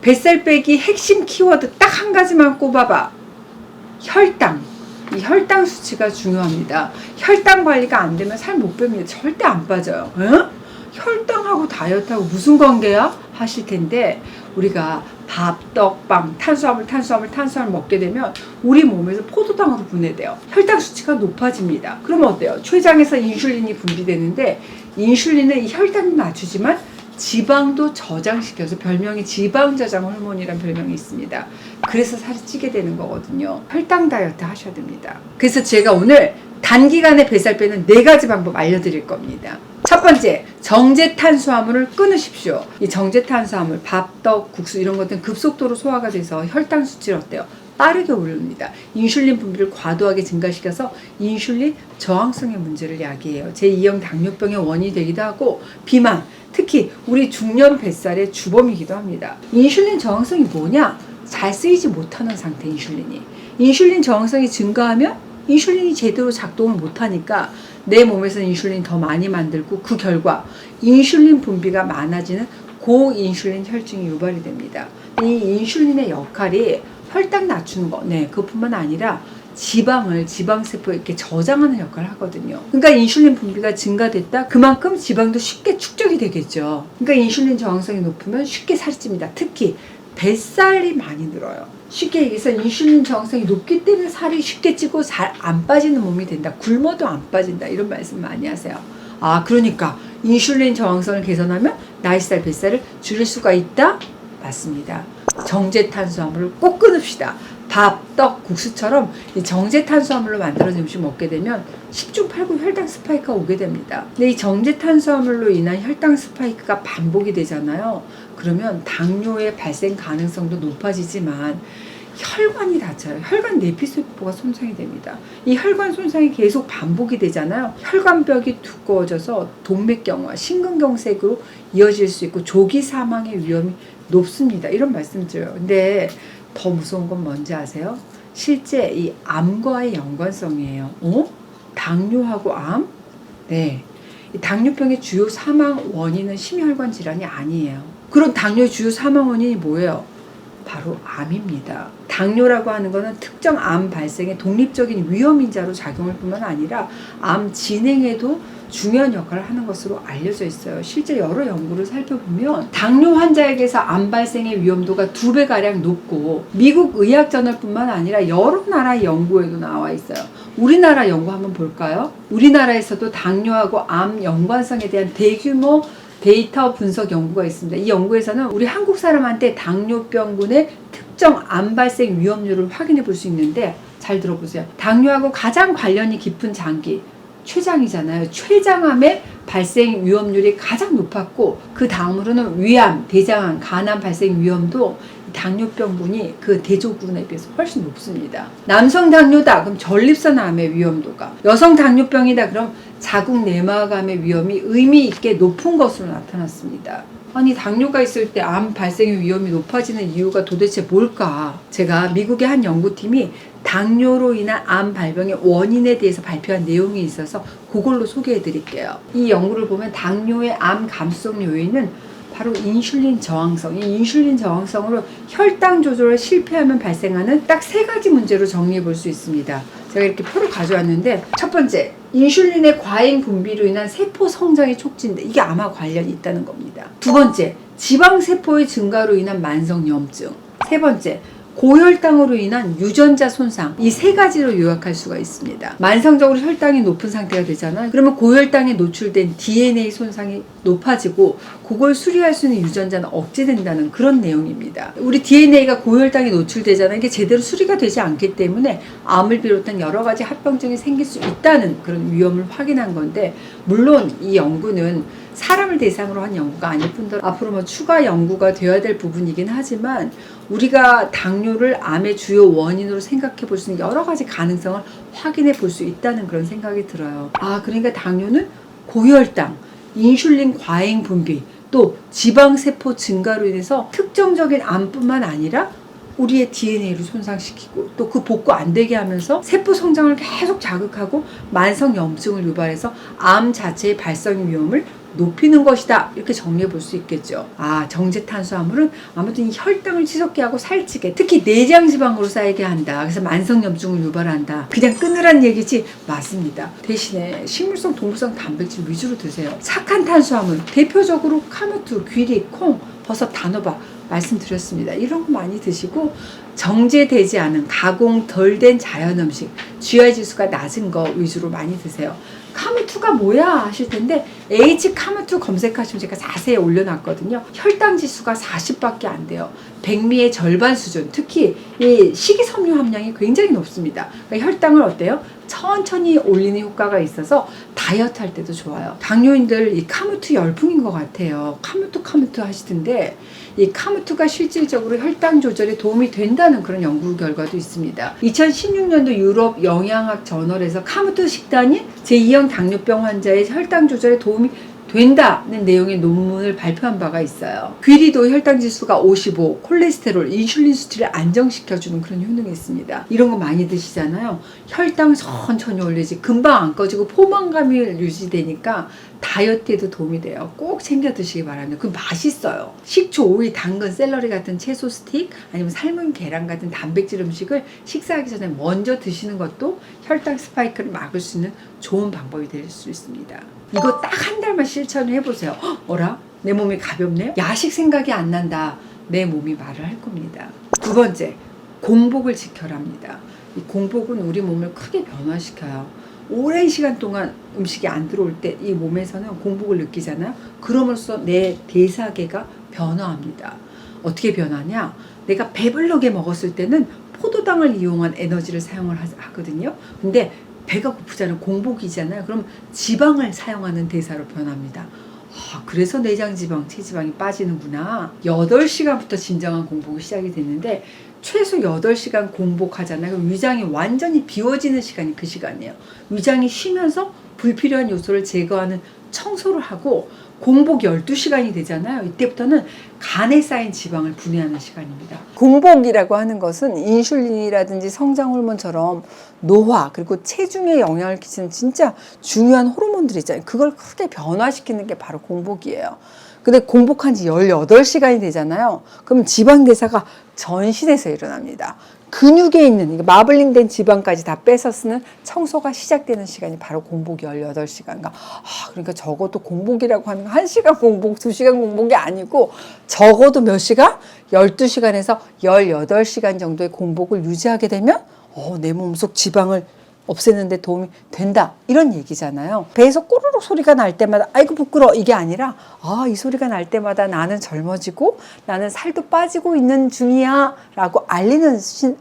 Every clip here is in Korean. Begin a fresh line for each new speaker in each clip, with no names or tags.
뱃살 빼기 핵심 키워드 딱 한 가지만 꼽아봐. 혈당. 이 혈당 수치가 중요합니다. 혈당 관리가 안 되면 살 못 뺍니다. 절대 안 빠져요. 응? 혈당하고 다이어트하고 무슨 관계야? 하실 텐데, 우리가 밥, 떡, 빵, 탄수화물 먹게 되면 우리 몸에서 포도당으로 분해돼요. 혈당 수치가 높아집니다. 그러면 어때요? 췌장에서 인슐린이 분비되는데, 인슐린은 이 혈당을 낮추지만 지방도 저장시켜서 별명이 지방 저장 호르몬이라는 별명이 있습니다. 그래서 살이 찌게 되는 거거든요. 혈당 다이어트 하셔야 됩니다. 그래서 제가 오늘 단기간에 뱃살 빼는 4가지 방법 알려드릴 겁니다. 첫 번째, 정제 탄수화물을 끊으십시오. 이 정제 탄수화물, 밥, 떡, 국수 이런 것들은 급속도로 소화가 돼서 혈당 수치를 어때요? 빠르게 오릅니다. 인슐린 분비를 과도하게 증가시켜서 인슐린 저항성의 문제를 야기해요. 제2형 당뇨병의 원인이 되기도 하고, 비만, 특히 우리 중년 뱃살의 주범이기도 합니다. 인슐린 저항성이 뭐냐? 잘 쓰이지 못하는 상태. 인슐린 저항성이 증가하면 인슐린이 제대로 작동을 못하니까 내 몸에서 인슐린 더 많이 만들고, 그 결과 인슐린 분비가 많아지는 고인슐린 혈증이 유발이 됩니다. 이 인슐린의 역할이 혈당 낮추는 거, 그것뿐만 아니라 지방세포에 이렇게 저장하는 역할을 하거든요. 그러니까 인슐린 분비가 증가됐다? 그만큼 지방도 쉽게 축적이 되겠죠. 그러니까 인슐린 저항성이 높으면 쉽게 살이 찝니다. 특히 뱃살이 많이 늘어요. 쉽게 얘기해서 인슐린 저항성이 높기 때문에 살이 쉽게 찌고 잘 안 빠지는 몸이 된다. 굶어도 안 빠진다. 이런 말씀 많이 하세요. 그러니까 인슐린 저항성을 개선하면 나이살 뱃살을 줄일 수가 있다? 맞습니다. 정제 탄수화물을 꼭 끊읍시다. 밥, 떡, 국수처럼 이 정제 탄수화물로 만들어진 음식 먹게 되면 10중 8구 혈당 스파이크가 오게 됩니다. 근데 이 정제 탄수화물로 인한 혈당 스파이크가 반복이 되잖아요. 그러면 당뇨의 발생 가능성도 높아지지만 혈관이 다쳐요. 혈관 내피세포가 손상이 됩니다. 이 혈관 손상이 계속 반복이 되잖아요. 혈관벽이 두꺼워져서 동맥경화, 심근경색으로 이어질 수 있고 조기 사망의 위험이 높습니다. 이런 말씀 드려요. 근데 더 무서운 건 뭔지 아세요? 실제 이 암과의 연관성이에요. 당뇨하고 암? 네. 이 당뇨병의 주요 사망 원인은 심혈관 질환이 아니에요. 그럼 당뇨의 주요 사망 원인이 뭐예요? 바로 암입니다. 당뇨라고 하는 것은 특정 암 발생의 독립적인 위험인자로 작용할 뿐만 아니라 암 진행에도 중요한 역할을 하는 것으로 알려져 있어요. 실제 여러 연구를 살펴보면 당뇨 환자에게서 암 발생의 위험도가 2배가량 높고, 미국 의학저널뿐만 아니라 여러 나라의 연구에도 나와 있어요. 우리나라 연구 한번 볼까요? 우리나라에서도 당뇨하고 암 연관성에 대한 대규모 데이터 분석 연구가 있습니다. 이 연구에서는 우리 한국 사람한테 당뇨병군의 특정 암 발생 위험률을 확인해 볼 수 있는데, 잘 들어보세요. 당뇨하고 가장 관련이 깊은 장기, 췌장이잖아요. 췌장암의 발생 위험률이 가장 높았고, 그 다음으로는 위암, 대장암, 간암 발생 위험도 당뇨병군이 그 대조군에 비해서 훨씬 높습니다. 남성 당뇨다 그럼 전립선암의 위험도가, 여성 당뇨병이다 그럼 자궁 내막암의 위험이 의미 있게 높은 것으로 나타났습니다. 아니, 당뇨가 있을 때 암 발생의 위험이 높아지는 이유가 도대체 뭘까? 제가 미국의 한 연구팀이 당뇨로 인한 암 발병의 원인에 대해서 발표한 내용이 있어서 그걸로 소개해 드릴게요. 이 연구를 보면 당뇨의 암 감수성 요인은 바로 인슐린 저항성. 이 인슐린 저항성으로 혈당 조절을 실패하면 발생하는 딱 3가지 문제로 정리해 볼 수 있습니다. 제가 이렇게 표를 가져왔는데, 첫 번째, 인슐린의 과잉 분비로 인한 세포 성장이 촉진돼. 이게 아마 관련이 있다는 겁니다. 두 번째, 지방세포의 증가로 인한 만성염증. 세 번째, 고혈당으로 인한 유전자 손상. 이 3가지로 요약할 수가 있습니다. 만성적으로 혈당이 높은 상태가 되잖아요. 그러면 고혈당에 노출된 DNA 손상이 높아지고, 그걸 수리할 수 있는 유전자는 억제된다는 그런 내용입니다. 우리 DNA가 고혈당에 노출되잖아요. 이게 제대로 수리가 되지 않기 때문에 암을 비롯한 여러 가지 합병증이 생길 수 있다는 그런 위험을 확인한 건데, 물론 이 연구는 사람을 대상으로 한 연구가 아닐 뿐더러 앞으로 추가 연구가 되어야 될 부분이긴 하지만, 우리가 당뇨를 암의 주요 원인으로 생각해 볼 수 있는 여러 가지 가능성을 확인해 볼 수 있다는 그런 생각이 들어요. 그러니까 당뇨는 고혈당, 인슐린 과잉 분비, 또 지방세포 증가로 인해서 특정적인 암뿐만 아니라 우리의 DNA를 손상시키고, 또 그 복구 안 되게 하면서 세포 성장을 계속 자극하고 만성염증을 유발해서 암 자체의 발생 위험을 높이는 것이다. 이렇게 정리해 볼 수 있겠죠. 정제 탄수화물은 아무튼 이 혈당을 치솟게 하고 살찌게, 특히 내장 지방으로 쌓이게 한다. 그래서 만성염증을 유발한다. 그냥 끊으란 얘기지? 맞습니다. 대신에 식물성, 동물성 단백질 위주로 드세요. 착한 탄수화물, 대표적으로 카무투, 귀리, 콩, 버섯, 단호박 말씀드렸습니다. 이런 거 많이 드시고, 정제되지 않은 가공 덜 된 자연 음식, GI 지수가 낮은 거 위주로 많이 드세요. 카무투가 뭐야 하실 텐데, H 카무투 검색하시면 제가 자세히 올려놨거든요. 혈당 지수가 40밖에 안 돼요. 백미의 절반 수준, 특히 이 식이섬유 함량이 굉장히 높습니다. 그러니까 혈당을 어때요? 천천히 올리는 효과가 있어서 다이어트 할 때도 좋아요. 당뇨인들 이 카무투 열풍인 것 같아요. 카무투 하시던데, 이 카무투가 실질적으로 혈당 조절에 도움이 된다는 그런 연구 결과도 있습니다. 2016년도 유럽 영양학 저널에서 카무투 식단이 제2형 당뇨병 환자의 혈당 조절에 도움이 된다는 내용의 논문을 발표한 바가 있어요. 귀리도 혈당 지수가 55, 콜레스테롤, 인슐린 수치를 안정시켜주는 그런 효능이 있습니다. 이런 거 많이 드시잖아요. 혈당 천천히 올리지, 금방 안 꺼지고 포만감이 유지되니까 다이어트에도 도움이 돼요. 꼭 챙겨 드시기 바랍니다. 그 맛있어요. 식초, 오이, 당근, 샐러리 같은 채소 스틱, 아니면 삶은 계란 같은 단백질 음식을 식사하기 전에 먼저 드시는 것도 혈당 스파이크를 막을 수 있는 좋은 방법이 될 수 있습니다. 이거 딱 한 달만 실천을 해보세요. 어라? 내 몸이 가볍네? 야식 생각이 안 난다. 내 몸이 말을 할 겁니다. 두 번째, 공복을 지켜랍니다. 이 공복은 우리 몸을 크게 변화시켜요. 오랜 시간 동안 음식이 안 들어올 때 이 몸에서는 공복을 느끼잖아요. 그러면서 내 대사계가 변화합니다. 어떻게 변하냐? 내가 배불르게 먹었을 때는 포도당을 이용한 에너지를 사용을 하거든요. 근데 배가 고프잖아요. 공복이잖아요. 그럼 지방을 사용하는 대사로 변합니다. 그래서 내장 지방, 체지방이 빠지는구나. 8시간부터 진정한 공복이 시작이 됐는데, 최소 8시간 공복하잖아요. 그럼 위장이 완전히 비워지는 시간이 그 시간이에요. 위장이 쉬면서 불필요한 요소를 제거하는 청소를 하고, 공복 12시간이 되잖아요. 이때부터는 간에 쌓인 지방을 분해하는 시간입니다. 공복이라고 하는 것은 인슐린이라든지 성장 호르몬처럼 노화, 그리고 체중에 영향을 끼치는 진짜 중요한 호르몬들이 있잖아요. 그걸 크게 변화시키는 게 바로 공복이에요. 근데 공복한 지 18시간이 되잖아요. 그럼 지방 대사가 전신에서 일어납니다. 근육에 있는 마블링 된 지방까지 다 빼서 쓰는 청소가 시작되는 시간이 바로 공복 18시간인가. 그러니까 적어도 공복이라고 하는 건 1시간 공복, 2시간 공복이 아니고 적어도 몇 시간? 12시간에서 18시간 정도의 공복을 유지하게 되면 내 몸속 지방을 없애는 데 도움이 된다. 이런 얘기잖아요. 배에서 꼬르륵 소리가 날 때마다 아이고 부끄러워 이게 아니라 이 소리가 날 때마다 나는 젊어지고 나는 살도 빠지고 있는 중이야 라고 알리는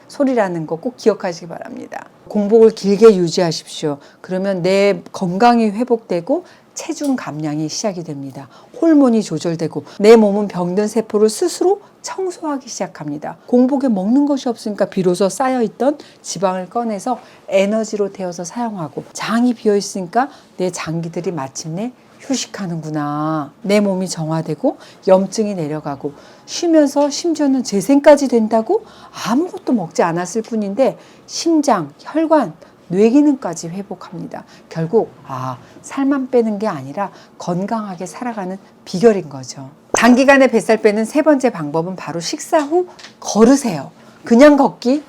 소리라는 거 꼭 기억하시기 바랍니다. 공복을 길게 유지하십시오. 그러면 내 건강이 회복되고 체중 감량이 시작이 됩니다. 호르몬이 조절되고 내 몸은 병든 세포를 스스로 청소하기 시작합니다. 공복에 먹는 것이 없으니까 비로소 쌓여있던 지방을 꺼내서 에너지로 태워서 사용하고, 장이 비어있으니까 내 장기들이 마침내 휴식하는구나. 내 몸이 정화되고 염증이 내려가고 쉬면서 심지어는 재생까지 된다고? 아무것도 먹지 않았을 뿐인데 심장, 혈관, 뇌기능까지 회복합니다. 결국 살만 빼는 게 아니라 건강하게 살아가는 비결인 거죠. 단기간에 뱃살 빼는 세 번째 방법은 바로 식사 후 걸으세요. 그냥 걷기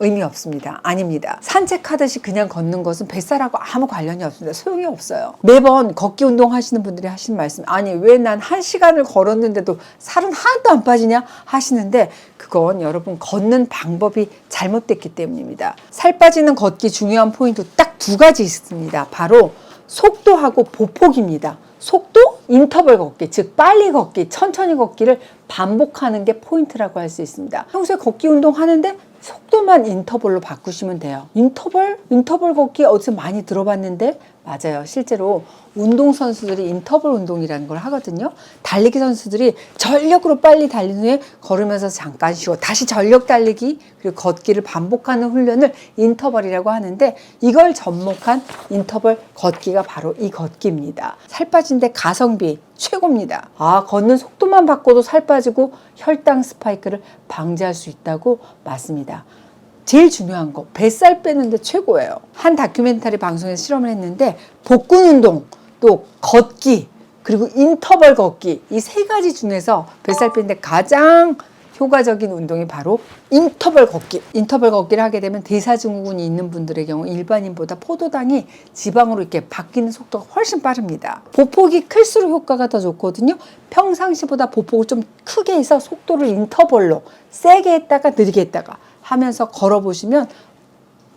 의미 없습니다. 아닙니다. 산책하듯이 그냥 걷는 것은 뱃살하고 아무 관련이 없습니다. 소용이 없어요. 매번 걷기 운동 하시는 분들이 하시는 말씀, 아니 왜 난 1시간을 걸었는데도 살은 하나도 안 빠지냐 하시는데, 그건 여러분 걷는 방법이 잘못됐기 때문입니다. 살 빠지는 걷기 중요한 포인트 딱 2가지 있습니다. 바로 속도하고 보폭입니다. 속도, 인터벌 걷기, 즉 빨리 걷기, 천천히 걷기를 반복하는 게 포인트라고 할 수 있습니다. 평소에 걷기 운동 하는데 속도만 인터벌로 바꾸시면 돼요. 인터벌 걷기 어디서 많이 들어봤는데, 맞아요. 실제로 운동선수들이 인터벌 운동이라는 걸 하거든요. 달리기 선수들이 전력으로 빨리 달린 후에 걸으면서 잠깐 쉬고 다시 전력 달리기, 그리고 걷기를 반복하는 훈련을 인터벌이라고 하는데, 이걸 접목한 인터벌 걷기가 바로 이 걷기입니다. 살 빠진데 가성비 최고입니다. 걷는 속도만 바꿔도 살 빠지고 혈당 스파이크를 방지할 수 있다고? 맞습니다. 제일 중요한 거 뱃살 빼는데 최고예요. 한 다큐멘터리 방송에서 실험을 했는데 복근 운동, 또 걷기, 그리고 인터벌 걷기. 이 세 가지 중에서 뱃살 빼는데 가장 효과적인 운동이 바로 인터벌 걷기. 인터벌 걷기를 하게 되면 대사증후군이 있는 분들의 경우 일반인보다 포도당이 지방으로 이렇게 바뀌는 속도가 훨씬 빠릅니다. 보폭이 클수록 효과가 더 좋거든요. 평상시보다 보폭을 좀 크게 해서 속도를 인터벌로 세게 했다가 느리게 했다가 하면서 걸어보시면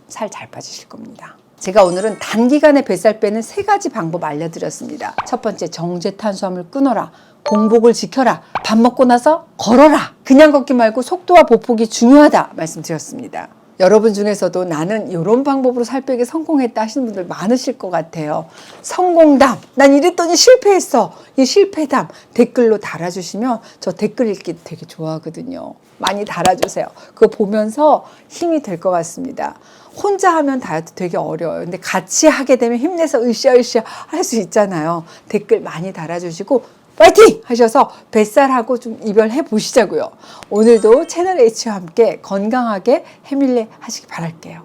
살 잘 빠지실 겁니다. 제가 오늘은 단기간에 뱃살 빼는 세 가지 방법 알려드렸습니다. 첫 번째, 정제 탄수화물 끊어라. 공복을 지켜라. 밥 먹고 나서 걸어라. 그냥 걷기 말고 속도와 보폭이 중요하다 말씀드렸습니다. 여러분 중에서도 나는 이런 방법으로 살 빼기 성공했다 하시는 분들 많으실 것 같아요. 성공담, 난 이랬더니 실패했어. 이 실패담 댓글로 달아주시면 저 댓글 읽기 되게 좋아하거든요. 많이 달아주세요. 그거 보면서 힘이 될 것 같습니다. 혼자 하면 다이어트 되게 어려워요. 근데 같이 하게 되면 힘내서 으쌰으쌰 할 수 있잖아요. 댓글 많이 달아주시고 파이팅! 하셔서 뱃살하고 좀 이별해 보시자고요. 오늘도 채널 H와 함께 건강하게 해밀레 하시기 바랄게요.